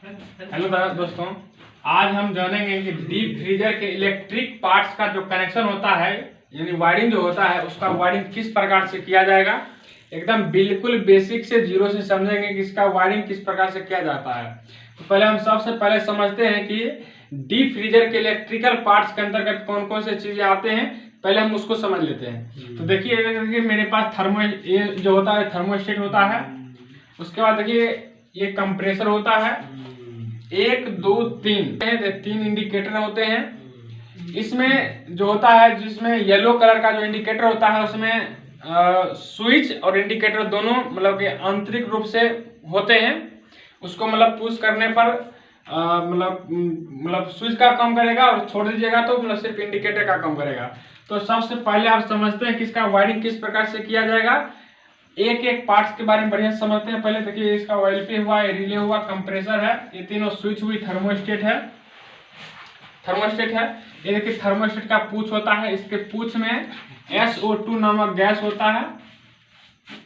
Hello दोस्तों, आज हम जानेंगे कि डीप फ्रीजर के इलेक्ट्रिक पार्ट्स का जो कनेक्शन होता है यानी वायरिंग जो होता है उसका वायरिंग किस प्रकार से किया जाएगा। एकदम बिल्कुल बेसिक से जीरो से समझेंगे कि इसका वायरिंग किस प्रकार से किया जाता है। तो पहले हम सबसे पहले समझते हैं कि डीप फ्रीजर के इलेक्ट्रिकल पार्ट्स के अंतर्गत कौन कौन से चीजें आते हैं, पहले हम उसको समझ लेते हैं। तो देखिए मेरे पास ये जो होता है थर्मोस्टेट होता है। उसके बाद देखिए ये कंप्रेसर होता है, 1 2 3 इंडिकेटर होते हैं। इसमें जो होता है जिसमें येलो कलर का जो इंडिकेटर होता है उसमें स्विच और इंडिकेटर दोनों मतलब कि आंतरिक रूप से होते हैं। उसको मतलब पुश करने पर मतलब स्विच का काम करेगा और छोड़ दीजिएगा तो मतलब सिर्फ इंडिकेटर का काम करेगा। तो सबसे पहले आप समझते हैं कि इसका वायरिंग किस प्रकार से किया जाएगा। एक एक पार्ट्स के बारे में बढ़िया समझते हैं। पहले देखिए इसका OLP हुआ, रिले हुआ, कंप्रेसर है, ये तीनों स्विच हुई, थर्मोस्टेट है। ये देखिए थर्मोस्टेट का पूछ होता है, इसके पूछ में SO2 नामक गैस होता है।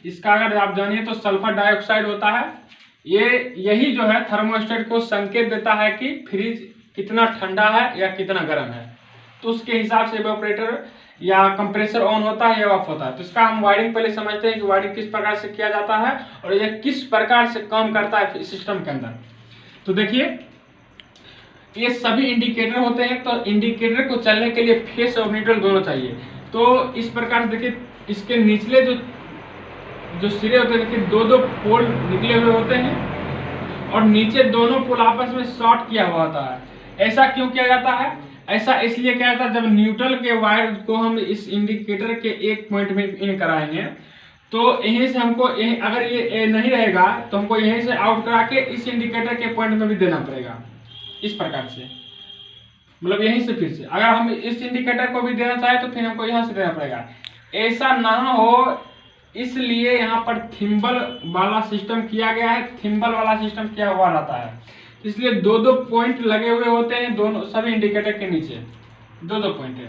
इसका अगर आप जानिए तो सल्फर डाइऑक्साइड होता है। यही जो है थर्मोस्टेट को संकेत देता है कि फ्रिज कितना ठंडा है या कितना गर्म है। तो उसके हिसाब से इवेपोरेटर या कंप्रेसर ऑन होता है या ऑफ होता है। तो इसका हम वायरिंग पहले समझते हैं कि वायरिंग किस प्रकार से किया जाता है और यह किस प्रकार से काम करता है इस सिस्टम के अंदर। तो देखिए ये सभी इंडिकेटर होते हैं। तो इंडिकेटर को चलने के लिए फेस और न्यूट्रल दोनों चाहिए। तो इस प्रकार से देखिए इसके निचले जो सिरे होते हैं देखिए दो पोल निकले हुए होते हैं और नीचे दोनों पोल आपस में शॉर्ट किया हुआ होता है। ऐसा क्यों किया जाता है? ऐसा इसलिए क्या जाता है, जब न्यूट्रल के वायर को हम इस इंडिकेटर के एक पॉइंट में इन कराएंगे तो यहीं से हमको अगर ये नहीं रहेगा तो हमको यहीं से आउट करा के इस इंडिकेटर के पॉइंट में भी देना पड़ेगा। इस प्रकार से मतलब यहीं से फिर से अगर हम इस इंडिकेटर को भी देना चाहे तो फिर हमको यहाँ से देना पड़ेगा। ऐसा ना हो इसलिए यहाँ पर थिम्बल वाला सिस्टम किया गया है। थिम्बल वाला सिस्टम किया हुआ रहता है, इसलिए दो पॉइंट लगे हुए होते हैं दोनों सभी इंडिकेटर के नीचे दो पॉइंट है।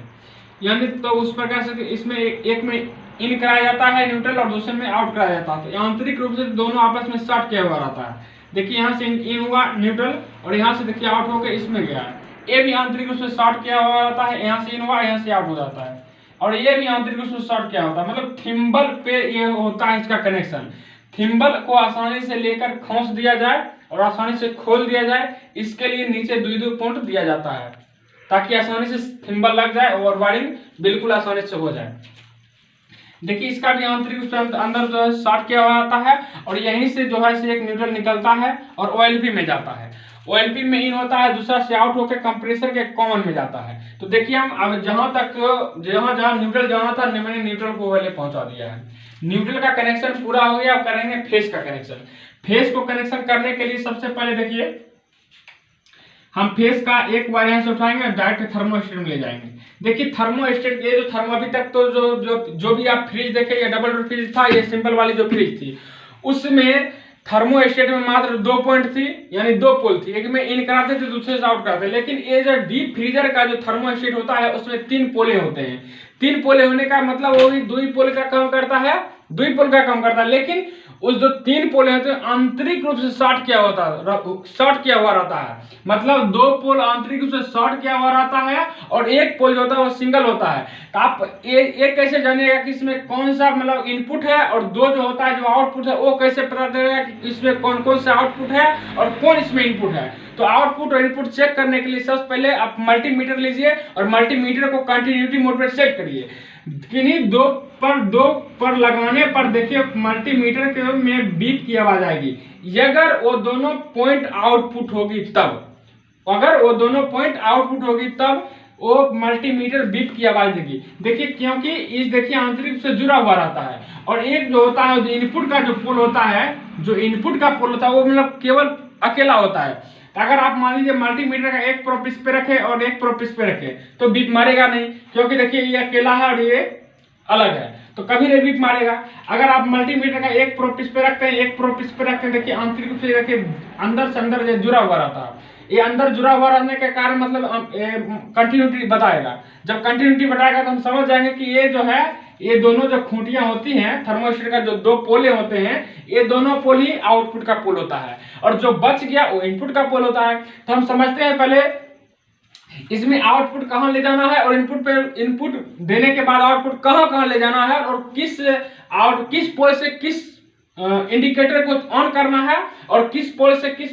यानी तो उस प्रकार से इसमें एक में इन कराया जाता है न्यूट्रल और दूसरे में आउट कराया जाता है। तो आंतरिक रूप से दोनों आपस में शॉर्ट किया हुआ रहता है। देखिए यहाँ से इन हुआ न्यूट्रल और यहाँ से देखिए आउट होकर इसमें गया। ये भी आंतरिक रूप से शॉर्ट किया हुआ रहता है, यहाँ से इन हुआ यहाँ से आउट हो जाता है और ये भी आंतरिक रूप से शॉर्ट किया होता है। मतलब थिम्बल पे ये होता है इसका कनेक्शन। थिम्बल को आसानी से लेकर खोस दिया जाए और आसानी से खोल दिया जाए, इसके लिए नीचे दो पॉइंट दिया जाता है ताकि आसानी से थिम्बल लग जाए और वायरिंग बिल्कुल आसानी से हो जाए। देखिए इसका भी आंतरिक रूप से अंदर जो है शॉर्ट किया हुआ आता है और यहीं से जो है एक न्यूट्रल निकलता है और OLP में जाता है। OLP में इन होता है, दूसरा से आउट होकर कंप्रेसर के कॉमन में जाता है। तो देखिए हम अब जहां न्यूट्रल जाना था मैंने न्यूट्रल को पहले पहुंचा दिया है। न्यूट्रल का कनेक्शन पूरा हो गया। अब करेंगे फेस का कनेक्शन। फेस को कनेक्शन करने के लिए सबसे पहले देखिए हम फेस का एक वायर यहाँ से उठाएंगे और डायरेक्ट थर्मोस्टेट में ले जाएंगे। देखिए थर्मोस्टेट ये जो थर्मो अभी तक तो जो भी आप फ्रिज देखे ये डबल डोर फ्रिज था, ये सिंपल वाली जो फ्रिज थी उसमें थर्मोस्टेट में मात्र 2 पॉइंट थी यानी 2 पोल थी। एक में इन कराते थे दूसरे से आउट कराते। लेकिन ये जो डीप फ्रीजर का जो थर्मोस्टेट होता है उसमें 3 पोले होते हैं। 3 पोले होने का मतलब वो भी 2 पोल का काम करता है, 2 पोल का काम करता है। लेकिन उस जो 3 पोल होते हैं आंतरिक रूप से शॉर्ट किया हुआ रहता है। मतलब 2 पोल आंतरिक रूप से शॉर्ट किया हुआ रहता है और एक पोल जो होता है वो सिंगल होता है। तो आप ये कैसे जानिएगा कि इसमें कौन सा मतलब इनपुट है और 2 जो होता है जो आउटपुट है वो कैसे पता चलेगा कि इसमें कौन कौन सा आउटपुट है और कौन इसमें इनपुट है। तो आउटपुट और इनपुट चेक करने के लिए सबसे पहले आप मल्टीमीटर लीजिए और मल्टीमीटर को कंटिन्यूटी मोड पर सेट करिए। किन्हीं दो पर लगाने पर देखिए मल्टीमीटर के में बीप की आवाज आएगी। अगर वो दोनों पॉइंट आउटपुट होगी तब वो मल्टीमीटर बीप की आवाज देगी। देखिए क्योंकि इस देखिए आंतरिक से जुड़ा हुआ रहता है और एक जो होता है इनपुट का जो पोल होता है वो मतलब केवल अकेला होता है। अगर आप मान लीजिए मल्टीमीटर का एक प्रोब इस पे रखे और एक प्रोब इस पे रखे तो बीप मारेगा नहीं, क्योंकि देखिए ये अकेला है और ये अलग है तो कभी नहीं बीप मारेगा। अगर आप मल्टीमीटर का एक प्रोब इस पे रखते हैं एक प्रोब इस पे रखते हैं देखिए आंतरिक रूप से देखिए अंदर से अंदर जुड़ा हुआ रहता है। ये अंदर जुड़ा हुआ रहने के कारण मतलब कंटिन्यूटी बताएगा। जब कंटिन्यूटी बताएगा तो हम समझ जाएंगे कि ये जो है ये दोनों जो खूंटियां होती हैं थर्मोस्टेट का, जो दो पोले होते हैं, ये दोनों पोल ही आउटपुट का पोल होता है, और जो बच गया वो इनपुट का पोल होता है। तो हम समझते हैं पहले इसमें आउटपुट कहाँ ले जाना है, और इनपुट देने के बाद आउटपुट कहाँ ले जाना है, और किस पोल से किस इंडिकेटर को ऑन करना है, और किस पोल से किस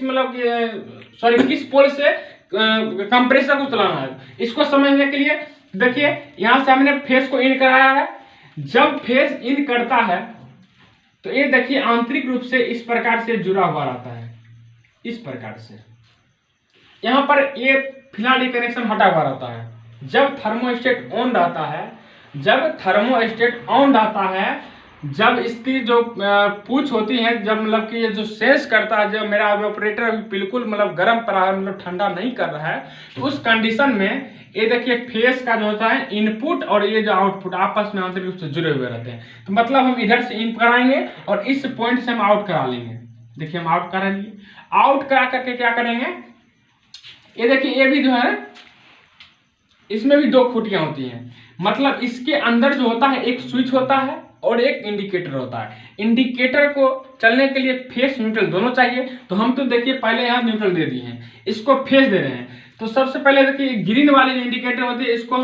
कंप्रेसर को चलाना है। इसको समझने के लिए देखिए यहां से हमने फेस को इन कराया है। जब फेस इन करता है तो ये देखिए आंतरिक रूप से इस प्रकार से जुड़ा हुआ रहता है, इस प्रकार से। यहां पर ये फिलहाल ये कनेक्शन हटा हुआ रहता है। जब थर्मोस्टेट ऑन रहता है, जब इसकी जो पूछ होती है, जब मतलब कि ये जो सेंस करता है, जब मेरा ऑपरेटर बिल्कुल मतलब गर्म पड़ा है, मतलब ठंडा नहीं कर रहा है, तो उस कंडीशन में ये देखिए फेस का जो होता है इनपुट और ये जो आउटपुट आपस में आंतरिक रूप से जुड़े हुए रहते हैं। तो मतलब हम इधर से इन कराएंगे और इस पॉइंट से हम आउट करा लेंगे। देखिए हम आउट करा लिए, आउट करा करके क्या करेंगे, ये देखिए ये भी जो है इसमें भी दो खूंटियां होती हैं। मतलब इसके अंदर जो होता है एक स्विच होता है और एक इंडिकेटर होता है। इंडिकेटर को चलने के लिए फेस न्यूट्रल दोनों चाहिए। तो हम तो देखिए पहले यहाँ न्यूट्रल दे दिए हैं, इसको फेस दे रहे हैं। तो सबसे पहले देखिए ग्रीन वाली जो इंडिकेटर होती है इसको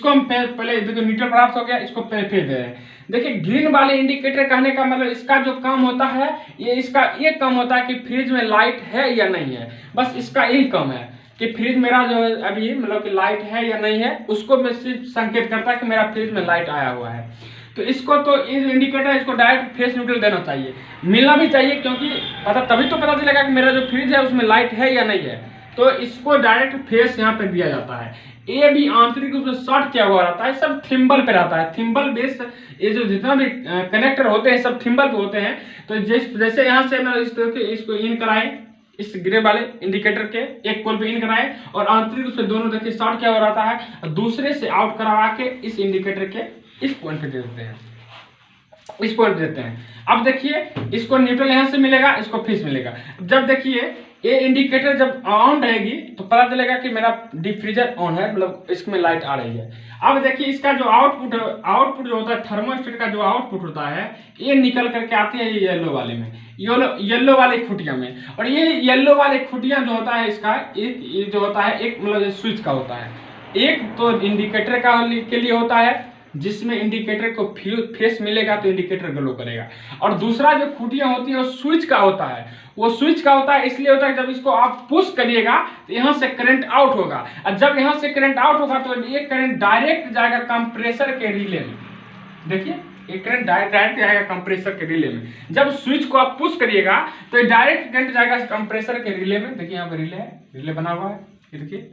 हम पहले देखिए न्यूट्रल प्राप्त हो गया, इसको फेस दे रहे हैं। देखिए ग्रीन वाले इंडिकेटर कहने का मतलब इसका जो काम होता है ये काम होता है कि फ्रिज में लाइट है या नहीं है, बस इसका यही काम है कि फ्रिज मेरा जो है अभी मतलब कि लाइट है या नहीं है, उसको मैं सिर्फ संकेत करता है कि मेरा फ्रिज में लाइट आया हुआ है। तो इसको तो इस इंडिकेटर इसको डायरेक्ट फेस न्यूट्रल देना चाहिए, मिलना भी चाहिए, क्योंकि तभी तो पता चलेगा कि मेरा जो फ्रिज है उसमें लाइट है या नहीं है। तो इसको डायरेक्ट फेस यहाँ पे दिया जाता है। ये भी आंतरिक रूप से शॉर्ट किया हुआ रहता है, सब थिम्बल पे रहता है, थिम्बल बेस। ये जो जितना भी कनेक्टर होते हैं सब थिम्बल पे होते हैं। तो जैसे यहाँ से मैं इस तरह के इसको इन कराएं, इस ग्रे वाले इंडिकेटर के एक पोल पे इन कराएं और आंतरिक रूप से दोनों देखिए शॉर्ट किया हुआ रहता है, और दूसरे से आउट करवा के इस इंडिकेटर के इस पॉइंट पे दे देते हैं, इस पॉइंट पे देते हैं। अब देखिए इसको न्यूट्रल यहाँ से मिलेगा, इसको फेस मिलेगा। जब देखिए ये इंडिकेटर जब ऑन रहेगी तो पता चलेगा कि मेरा डीप फ्रीजर ऑन है, मतलब इसमें लाइट आ रही है। अब देखिए इसका जो आउटपुट जो होता है थर्मोस्टेट का जो आउटपुट होता है, ये निकल करके आती है ये येलो वाले में, येलो वाले खुटिया में। और ये येलो वाले खुटिया जो होता है इसका ये जो होता है एक मतलब स्विच का होता है, एक तो इंडिकेटर के लिए होता है जिसमें इंडिकेटर को फेस मिलेगा तो इंडिकेटर ग्लो करेगा, और दूसरा जो खूंटियां होती है वो स्विच का होता है। वो स्विच का होता है इसलिए होता है जब इसको आप पुश करिएगा तो यहाँ से करंट आउट होगा, और जब यहाँ से करंट आउट होगा तो ये करंट डायरेक्ट जाएगा कंप्रेसर के रिले में। देखिए ये करंट डायरेक्ट जाएगा कंप्रेसर के रिले में। जब स्विच को आप पुश करिएगा तो डायरेक्ट करंट जाएगा कंप्रेसर के रिले में। देखिए यहाँ पर रिले है, रिले बना हुआ है, देखिए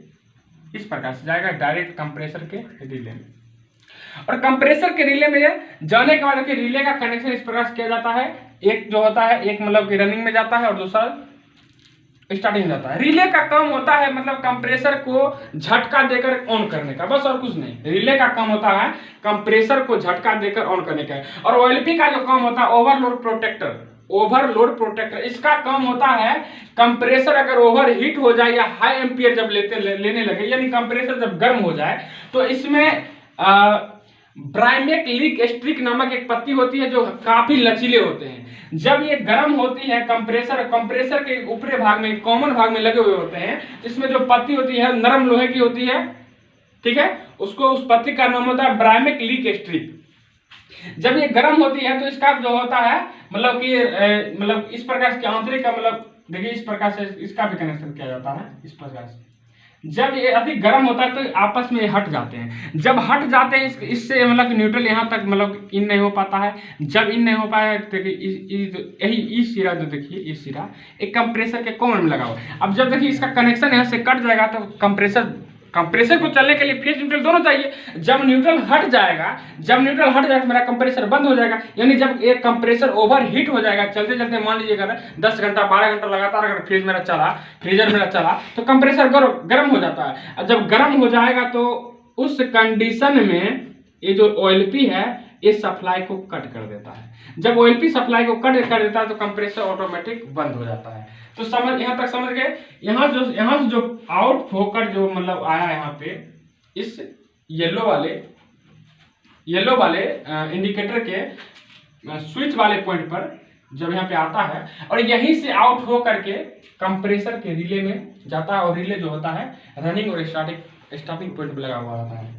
इस प्रकार से जाएगा डायरेक्ट कंप्रेसर के रिले में। और कंप्रेसर के रिले में जाने के बाद देखिए रिले का कनेक्शन इस प्रकार से किया जाता है, एक जो होता है एक मतलब कि रनिंग में जाता है और दूसरा स्टार्टिंग में जाता है। रिले का काम होता है मतलब कंप्रेसर को झटका देकर ऑन करने का, बस और कुछ नहीं। रिले का काम होता है कंप्रेसर को झटका देकर ऑन करने का। और ओएलपी का जो काम होता है ओवरलोड प्रोटेक्टर, इसका काम होता है कंप्रेसर अगर ओवर हीट हो जाए या हाई एम्पियर जब लेने लगे, यानी कंप्रेसर जब गर्म हो जाए, तो इसमें ब्राइमेक लीक स्ट्रिक नामक एक पत्ती होती है जो काफी लचीले होते हैं। जब ये गर्म होती है कंप्रेसर के ऊपरी भाग में कॉमन भाग में लगे हुए होते हैं, इसमें जो पत्ती होती है नरम लोहे की होती है, ठीक है, उसको उस पत्ती का नाम होता है ब्राइमेक लीक स्ट्रिक। जब ये गर्म होती है तो इसका जो होता है मतलब कि मतलब इस प्रकार से आंतरिक का मतलब देखिए इस प्रकार से इसका भी कनेक्शन किया जाता है इस प्रकार से। जब ये अधिक गर्म होता है तो आपस में हट जाते हैं, जब हट जाते हैं इससे मतलब कि न्यूट्रल यहाँ तक मतलब इन नहीं हो पाता है। जब इन नहीं हो पाया तो यही इस सिरा जो देखिए इस सिरा एक कंप्रेसर के कॉमन में लगा हुआ है। अब जब देखिए इसका कनेक्शन यहाँ से कट जाएगा तो कंप्रेसर को चलने के लिए फेस न्यूट्रल दोनों चाहिए। जब न्यूट्रल हट जाएगा मेरा कंप्रेसर बंद हो जाएगा, यानी जब एक कंप्रेसर ओवर हीट हो जाएगा चलते चलते, मान लीजिएगा 10 घंटा 12 घंटा लगातार अगर फ्रीजर मेरा चला तो कंप्रेसर गर्म हो जाता है। और जब गर्म हो जाएगा तो उस कंडीशन में ये जो ओएलपी है ये सप्लाई को कट कर देता है। जब ओएलपी सप्लाई को कट कर देता है तो कंप्रेसर ऑटोमेटिक बंद हो जाता है। तो यहाँ तक समझ गए। यहाँ से जो आउट होकर जो मतलब आया यहाँ पे इस येलो येलो वाले इंडिकेटर के स्विच वाले पॉइंट पर जब यहाँ पे आता है और यहीं से आउट हो करके कंप्रेसर के रिले में जाता है और रिले जो होता है रनिंग और स्टार्टिंग पॉइंट पर लगा हुआ होता है।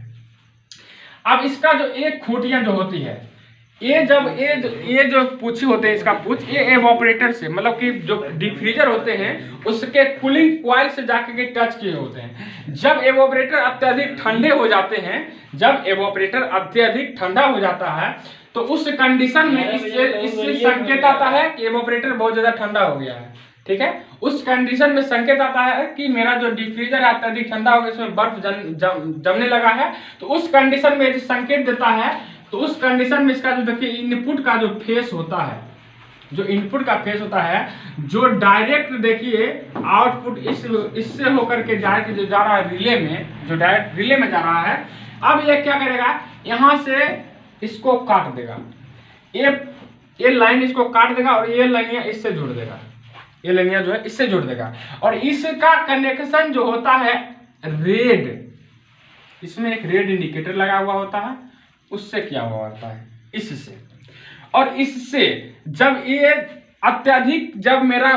अब इसका जो एक खूंटियां जो होती है ये जो पूछी होते हैं, इसका पूछ ये एवापोरेटर से मतलब कि जो डिफ्रीजर होते हैं उसके कूलिंग कॉइल से जाके के टच किए होते हैं। जब एवापोरेटर अत्यधिक ठंडे हो जाते हैं, जब एवापोरेटर अत्यधिक ठंडा हो जाता है तो उस कंडीशन में इससे संकेत आता है कि एवापोरेटर बहुत ज्यादा ठंडा हो गया है। ठीक है, उस कंडीशन में संकेत आता है कि मेरा जो डिफ्रीजर है अत्यधिक ठंडा हो गया, इसमें बर्फ जमने लगा है। तो उस कंडीशन में संकेत देता है, तो उस कंडीशन में इसका जो देखिए इनपुट का जो फेस होता है, जो इनपुट का फेस होता है, जो डायरेक्ट देखिए आउटपुट इससे होकर के डायरेक्ट जो जा रहा है रिले में, जो डायरेक्ट रिले में जा रहा है, अब ये क्या करेगा, यहां से इसको काट देगा, ये लाइन इसको काट देगा और ये लाइनियां इससे जोड़ देगा, ये लाइनियां जो है इससे जोड़ देगा। और इसका कनेक्शन जो होता है रेड, इसमें एक रेड इंडिकेटर लगा हुआ होता है, उससे क्या हुआ होता है इससे। और इससे जब ये अत्यधिक, जब मेरा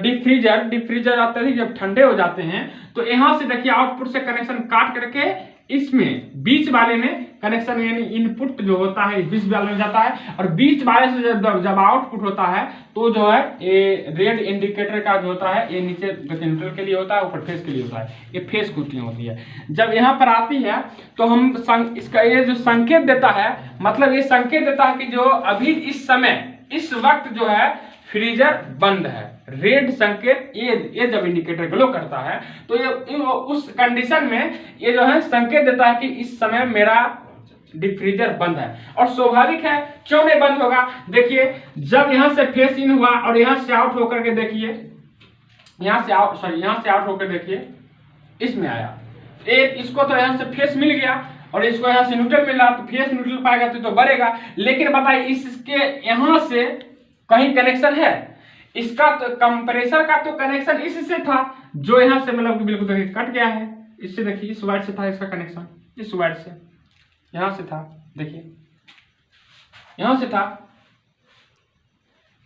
डिफ्रीजर अत्यधिक जब ठंडे हो जाते हैं तो यहां से देखिए आउटपुट से कनेक्शन काट करके इसमें बीच वाले में कनेक्शन, यानी इनपुट जो होता है बीच वाले में जाता है और बीच वाले से जब आउटपुट होता है तो जो है ये रेड इंडिकेटर का जो होता है ये नीचे न्यूट्रल के लिए होता है, ऊपर फेस के लिए होता है, ये फेस खूंटियां होती है। जब यहाँ पर आती है तो हम इसका ये जो संकेत देता है, मतलब ये संकेत देता है कि जो अभी इस समय इस वक्त जो है फ्रीजर बंद है, रेड संकेत, ये जब इंडिकेटर ग्लो करता है तो ये उस कंडीशन में ये जो है संकेत देता है कि इस समय मेरा डिफ्रीजर बंद है। और स्वाभाविक है, क्यों नहीं बंद होगा, देखिए जब यहां से फेस इन हुआ और यहां से आउट होकर के देखिए, यहां से आउट होकर देखिए इसमें आया, इसको तो यहां से फेस मिल गया और इसको यहां से न्यूट्रल मिला, तो फेस न्यूट्रल पाएगा तो बढ़ेगा। लेकिन बताइए इसके यहां से कहीं कनेक्शन है, इसका तो कंप्रेसर का तो कनेक्शन इससे था जो यहां से मतलब बिल्कुल देखिए कट गया है, इससे देखिए इस वायर से था इसका कनेक्शन, इस वायर से यहां से था, देखिए यहां से था।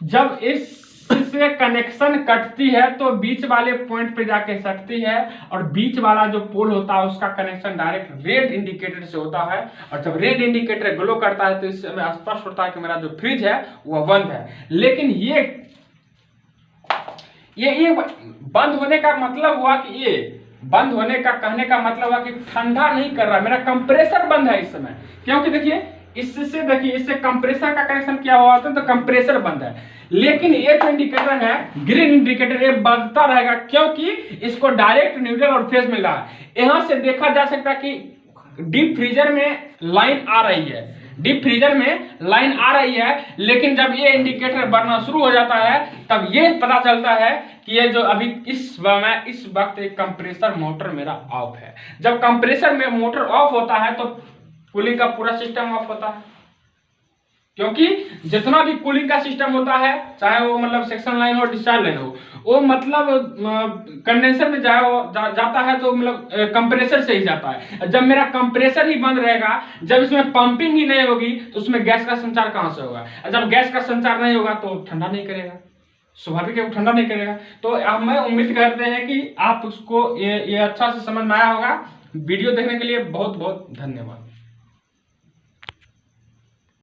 जब इससे कनेक्शन कटती है तो बीच वाले पॉइंट पे जाके सटती है और बीच वाला जो पोल होता है उसका कनेक्शन डायरेक्ट रेड इंडिकेटर से होता है। और जब रेड इंडिकेटर ग्लो करता है तो इससे हमें स्पष्ट होता है कि मेरा जो फ्रिज है वो बंद है। लेकिन ये बंद होने का मतलब हुआ कि ये बंद होने का कहने का मतलब हुआ कि ठंडा नहीं कर रहा, मेरा कंप्रेसर बंद है इस समय। क्योंकि देखिए इससे देखिए इससे कंप्रेसर का कनेक्शन क्या हुआ था, तो कंप्रेसर बंद है। लेकिन ये जो इंडिकेटर है ग्रीन इंडिकेटर, ये बंदता रहेगा क्योंकि इसको डायरेक्ट न्यूट्रल और फेज मिल रहा है। यहां से देखा जा सकता है कि डीप फ्रीजर में लाइन आ रही है, डीप फ्रीजर में लाइन आ रही है, लेकिन जब ये इंडिकेटर बढ़ना शुरू हो जाता है तब ये पता चलता है कि ये जो अभी इस वक्त एक कंप्रेसर मोटर मेरा ऑफ है। जब कंप्रेसर में मोटर ऑफ होता है तो कूलिंग का पूरा सिस्टम ऑफ होता है, क्योंकि जितना भी कूलिंग का सिस्टम होता है, चाहे वो मतलब सेक्शन लाइन हो डिस्चार्ज लाइन हो, वो मतलब कंडेंसर में जाता है तो मतलब कंप्रेसर से ही जाता है। जब मेरा कंप्रेसर ही बंद रहेगा, जब इसमें पंपिंग ही नहीं होगी तो उसमें गैस का संचार कहां से होगा। जब गैस का संचार नहीं होगा तो ठंडा नहीं करेगा, स्वाभाविक है वो ठंडा नहीं करेगा। तो हम उम्मीद करते हैं कि आप उसको ये अच्छा से समझ में आया होगा। वीडियो देखने के लिए बहुत बहुत धन्यवाद।